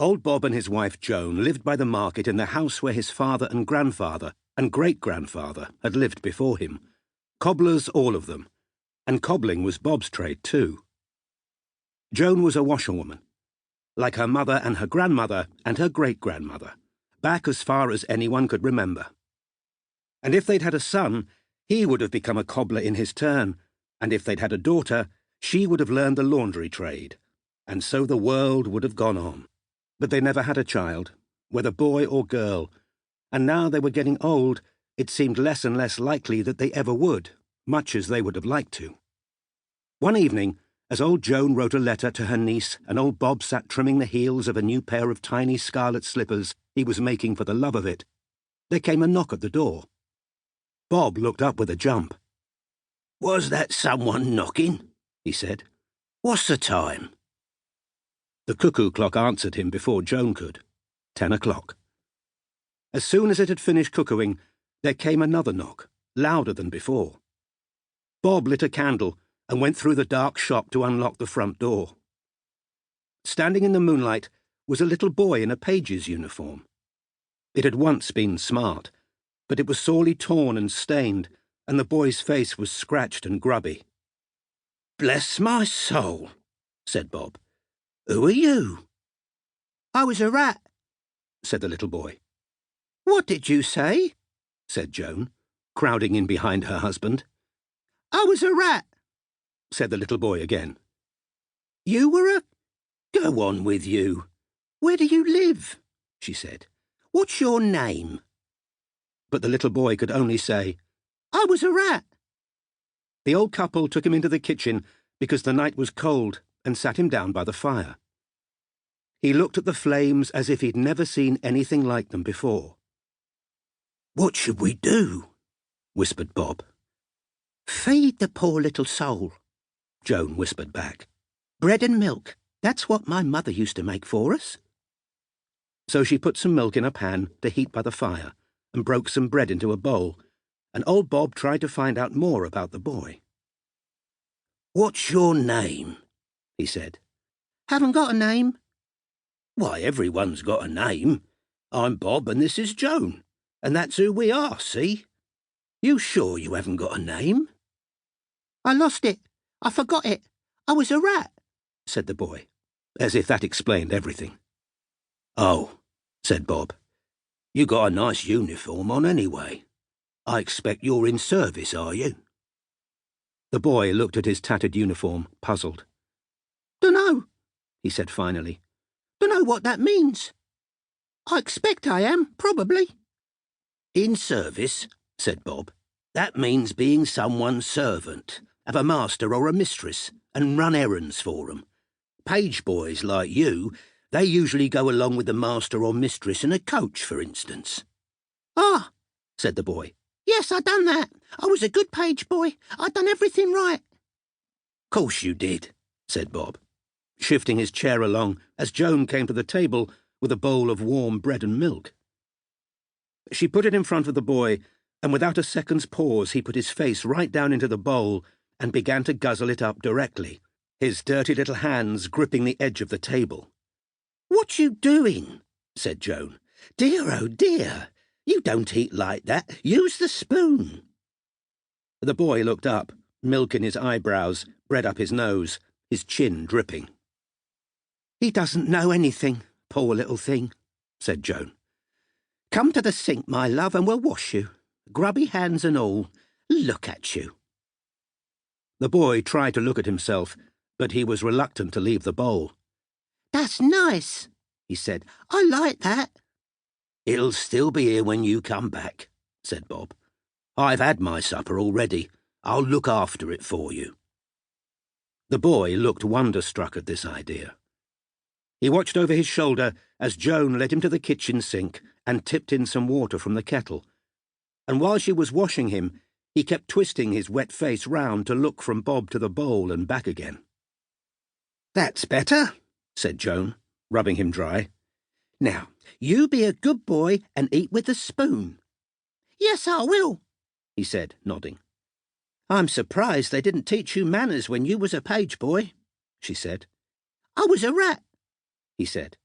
Old Bob and his wife Joan lived by the market in the house where his father and grandfather and great-grandfather had lived before him. Cobblers, all of them. And cobbling was Bob's trade too. Joan was a washerwoman, like her mother and her grandmother and her great-grandmother, back as far as anyone could remember. And if they'd had a son, he would have become a cobbler in his turn, and if they'd had a daughter, she would have learned the laundry trade, and so the world would have gone on. But they never had a child, whether boy or girl, and now they were getting old, it seemed less and less likely that they ever would, much as they would have liked to. One evening, as old Joan wrote a letter to her niece and old Bob sat trimming the heels of a new pair of tiny scarlet slippers he was making for the love of it, there came a knock at the door. Bob looked up with a jump. "Was that someone knocking?" he said. "What's the time?" The cuckoo clock answered him before Joan could. 10 o'clock. As soon as it had finished cuckooing, there came another knock, louder than before. Bob lit a candle and went through the dark shop to unlock the front door. Standing in the moonlight was a little boy in a page's uniform. It had once been smart, but it was sorely torn and stained, and the boy's face was scratched and grubby. "Bless my soul," said Bob. "Who are you?" "I was a rat," said the little boy. "What did you say?" said Joan, crowding in behind her husband. "I was a rat," said the little boy again. "You were a—" "Go on with you. Where do you live?" she said. "What's your name?" But the little boy could only say, "I was a rat." The old couple took him into the kitchen because the night was cold and sat him down by the fire. He looked at the flames as if he'd never seen anything like them before. "What should we do?" whispered Bob. "Feed the poor little soul," Joan whispered back. "Bread and milk, that's what my mother used to make for us." So she put some milk in a pan to heat by the fire and broke some bread into a bowl, and old Bob tried to find out more about the boy. "What's your name?" he said. "Haven't got a name." "Why, everyone's got a name. I'm Bob and this is Joan, and that's who we are, see? You sure you haven't got a name?" "I lost it. I forgot it. I was a rat," said the boy, as if that explained everything. "Oh," said Bob. "You got a nice uniform on anyway. I expect you're in service, are you?" The boy looked at his tattered uniform, puzzled. "Dunno," he said finally. "Dunno what that means. I expect I am, probably." "In service," said Bob. "That means being someone's servant, have a master or a mistress, and run errands for 'em. Page boys like you, they usually go along with the master or mistress in a coach, for instance." "Ah," said the boy. "Yes, I done that. I was a good page boy. I done everything right." "Course you did," said Bob, shifting his chair along as Joan came to the table with a bowl of warm bread and milk. She put it in front of the boy, and without a second's pause he put his face right down into the bowl and began to guzzle it up directly, his dirty little hands gripping the edge of the table. "What you doing?" said Joan. "Dear, oh dear! You don't eat like that. Use the spoon." The boy looked up, milk in his eyebrows, bread up his nose, his chin dripping. "He doesn't know anything, poor little thing," said Joan. "Come to the sink, my love, and we'll wash you. Grubby hands and all. Look at you." The boy tried to look at himself, but he was reluctant to leave the bowl. "That's nice," he said. "I like that." "It'll still be here when you come back," said Bob. "I've had my supper already. I'll look after it for you." The boy looked wonder-struck at this idea. He watched over his shoulder as Joan led him to the kitchen sink and tipped in some water from the kettle, and while she was washing him, he kept twisting his wet face round to look from Bob to the bowl and back again. "That's better," said Joan, rubbing him dry. "Now, you be a good boy and eat with the spoon." "Yes, I will," he said, nodding. "I'm surprised they didn't teach you manners when you was a page boy," she said. "I was a rat," he said.